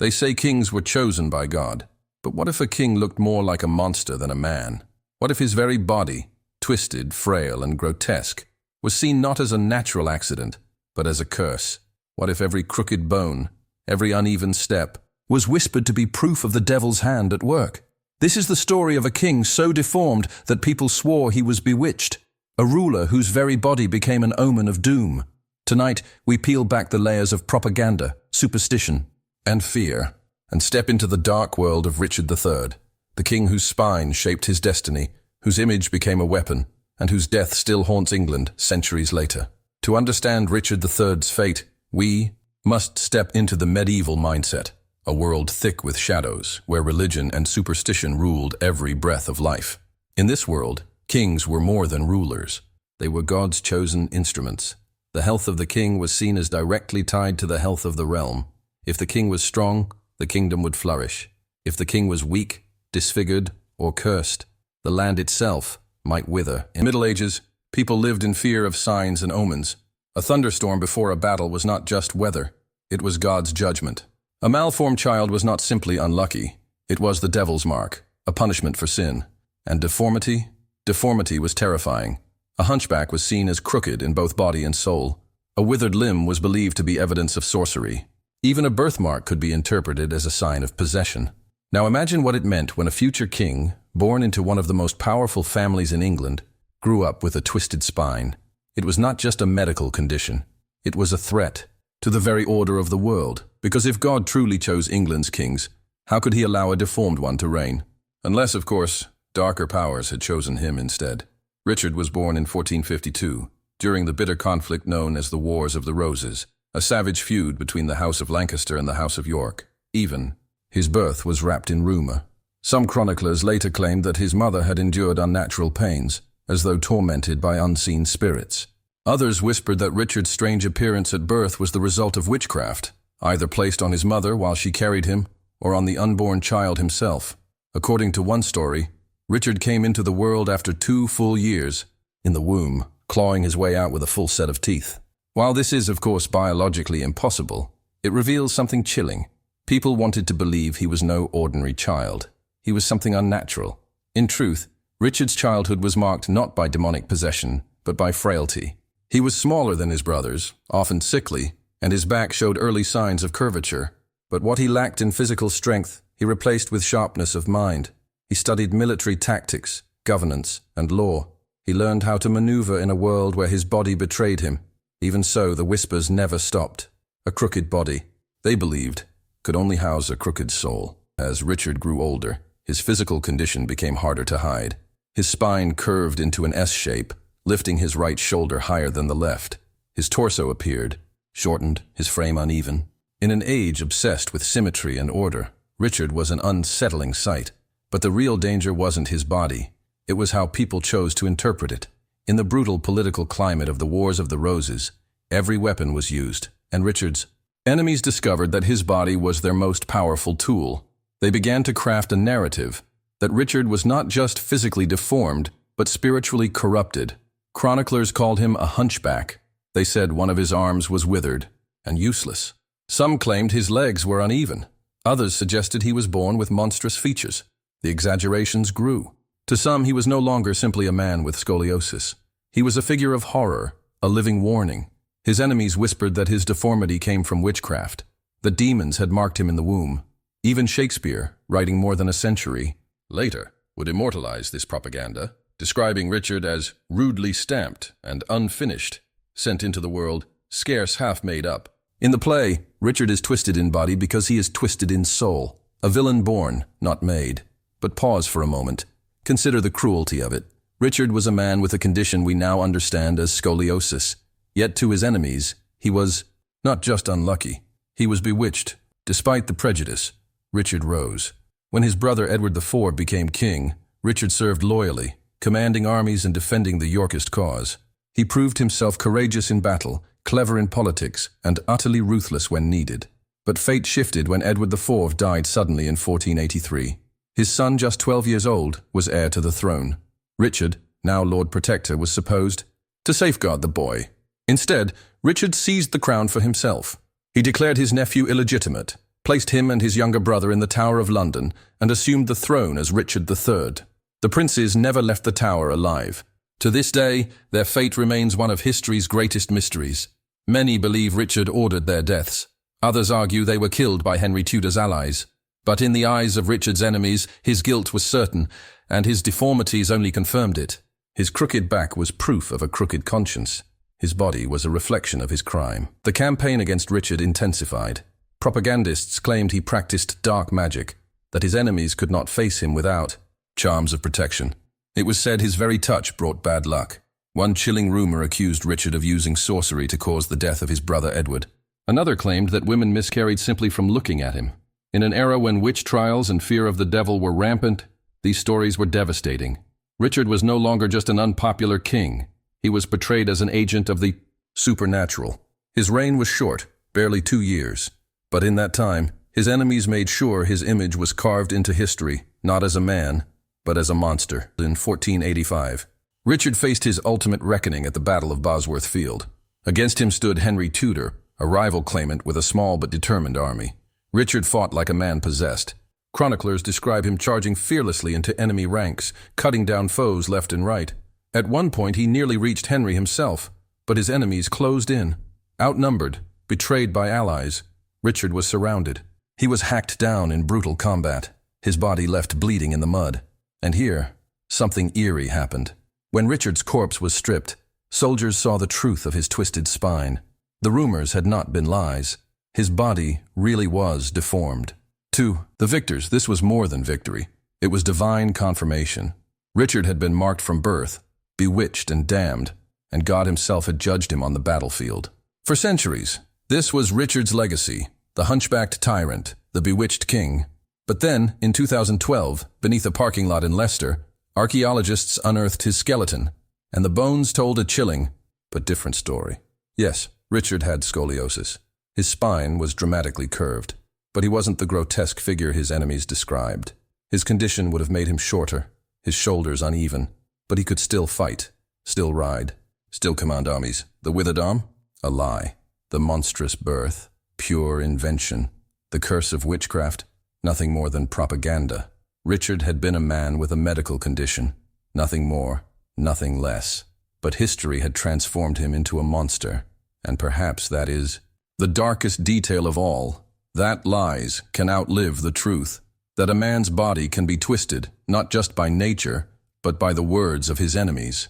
They say kings were chosen by God. But what if a king looked more like a monster than a man? What if his very body, twisted, frail, and grotesque, was seen not as a natural accident, but as a curse? What if every crooked bone, every uneven step, was whispered to be proof of the devil's hand at work? This is the story of a king so deformed that people swore he was bewitched, a ruler whose very body became an omen of doom. Tonight, we peel back the layers of propaganda, superstition, and fear, and step into the dark world of Richard III, the king whose spine shaped his destiny, whose image became a weapon, and whose death still haunts England centuries later. To understand Richard III's fate, we must step into the medieval mindset, a world thick with shadows, where religion and superstition ruled every breath of life. In this world, kings were more than rulers. They were God's chosen instruments. The health of the king was seen as directly tied to the health of the realm. If the king was strong, the kingdom would flourish. If the king was weak, disfigured, or cursed, the land itself might wither. In the Middle Ages, people lived in fear of signs and omens. A thunderstorm before a battle was not just weather, it was God's judgment. A malformed child was not simply unlucky, it was the devil's mark, a punishment for sin. And deformity? Deformity was terrifying. A hunchback was seen as crooked in both body and soul. A withered limb was believed to be evidence of sorcery. Even a birthmark could be interpreted as a sign of possession. Now imagine what it meant when a future king, born into one of the most powerful families in England, grew up with a twisted spine. It was not just a medical condition. It was a threat to the very order of the world. Because if God truly chose England's kings, how could he allow a deformed one to reign? Unless, of course, darker powers had chosen him instead. Richard was born in 1452, during the bitter conflict known as the Wars of the Roses, a savage feud between the House of Lancaster and the House of York. Even his birth was wrapped in rumor. Some chroniclers later claimed that his mother had endured unnatural pains, as though tormented by unseen spirits. Others whispered that Richard's strange appearance at birth was the result of witchcraft, either placed on his mother while she carried him, or on the unborn child himself. According to one story, Richard came into the world after 2 full years in the womb, clawing his way out with a full set of teeth. While this is, of course, biologically impossible, it reveals something chilling. People wanted to believe he was no ordinary child. He was something unnatural. In truth, Richard's childhood was marked not by demonic possession, but by frailty. He was smaller than his brothers, often sickly, and his back showed early signs of curvature. But what he lacked in physical strength, he replaced with sharpness of mind. He studied military tactics, governance, and law. He learned how to maneuver in a world where his body betrayed him. Even so, the whispers never stopped. A crooked body, they believed, could only house a crooked soul. As Richard grew older, his physical condition became harder to hide. His spine curved into an S shape, lifting his right shoulder higher than the left. His torso appeared, shortened, his frame uneven. In an age obsessed with symmetry and order, Richard was an unsettling sight. But the real danger wasn't his body. It was how people chose to interpret it. In the brutal political climate of the Wars of the Roses, every weapon was used, and Richard's enemies discovered that his body was their most powerful tool. They began to craft a narrative that Richard was not just physically deformed, but spiritually corrupted. Chroniclers called him a hunchback. They said one of his arms was withered and useless. Some claimed his legs were uneven. Others suggested he was born with monstrous features. The exaggerations grew. To some, he was no longer simply a man with scoliosis. He was a figure of horror, a living warning. His enemies whispered that his deformity came from witchcraft. The demons had marked him in the womb. Even Shakespeare, writing more than a century later, would immortalize this propaganda, describing Richard as rudely stamped and unfinished, sent into the world, scarce half made up. In the play, Richard is twisted in body because he is twisted in soul, a villain born, not made. But pause for a moment. Consider the cruelty of it. Richard was a man with a condition we now understand as scoliosis. Yet to his enemies, he was not just unlucky. He was bewitched. Despite the prejudice, Richard rose. When his brother Edward IV became king, Richard served loyally, commanding armies and defending the Yorkist cause. He proved himself courageous in battle, clever in politics, and utterly ruthless when needed. But fate shifted when Edward IV died suddenly in 1483. His son, just 12 years old, was heir to the throne. Richard, now Lord Protector, was supposed to safeguard the boy. Instead, Richard seized the crown for himself. He declared his nephew illegitimate, placed him and his younger brother in the Tower of London, and assumed the throne as Richard III. The princes never left the tower alive. To this day, their fate remains one of history's greatest mysteries. Many believe Richard ordered their deaths. Others argue they were killed by Henry Tudor's allies. But in the eyes of Richard's enemies, his guilt was certain, and his deformities only confirmed it. His crooked back was proof of a crooked conscience. His body was a reflection of his crime. The campaign against Richard intensified. Propagandists claimed he practiced dark magic, that his enemies could not face him without charms of protection. It was said his very touch brought bad luck. One chilling rumor accused Richard of using sorcery to cause the death of his brother Edward. Another claimed that women miscarried simply from looking at him. In an era when witch trials and fear of the devil were rampant, these stories were devastating. Richard was no longer just an unpopular king. He was portrayed as an agent of the supernatural. His reign was short, barely 2 years. But in that time, his enemies made sure his image was carved into history, not as a man, but as a monster. In 1485, Richard faced his ultimate reckoning at the Battle of Bosworth Field. Against him stood Henry Tudor, a rival claimant with a small but determined army. Richard fought like a man possessed. Chroniclers describe him charging fearlessly into enemy ranks, cutting down foes left and right. At one point, he nearly reached Henry himself, but his enemies closed in. Outnumbered, betrayed by allies, Richard was surrounded. He was hacked down in brutal combat, his body left bleeding in the mud. And here, something eerie happened. When Richard's corpse was stripped, soldiers saw the truth of his twisted spine. The rumors had not been lies. His body really was deformed. To the victors, this was more than victory. It was divine confirmation. Richard had been marked from birth, bewitched and damned, and God himself had judged him on the battlefield. For centuries, this was Richard's legacy, the hunchbacked tyrant, the bewitched king. But then, in 2012, beneath a parking lot in Leicester, archaeologists unearthed his skeleton, and the bones told a chilling, but different story. Yes, Richard had scoliosis. His spine was dramatically curved, but he wasn't the grotesque figure his enemies described. His condition would have made him shorter, his shoulders uneven, but he could still fight, still ride, still command armies. The withered arm? A lie. The monstrous birth? Pure invention. The curse of witchcraft? Nothing more than propaganda. Richard had been a man with a medical condition. Nothing more, nothing less. But history had transformed him into a monster, and perhaps that is the darkest detail of all, that lies can outlive the truth, that a man's body can be twisted, not just by nature, but by the words of his enemies.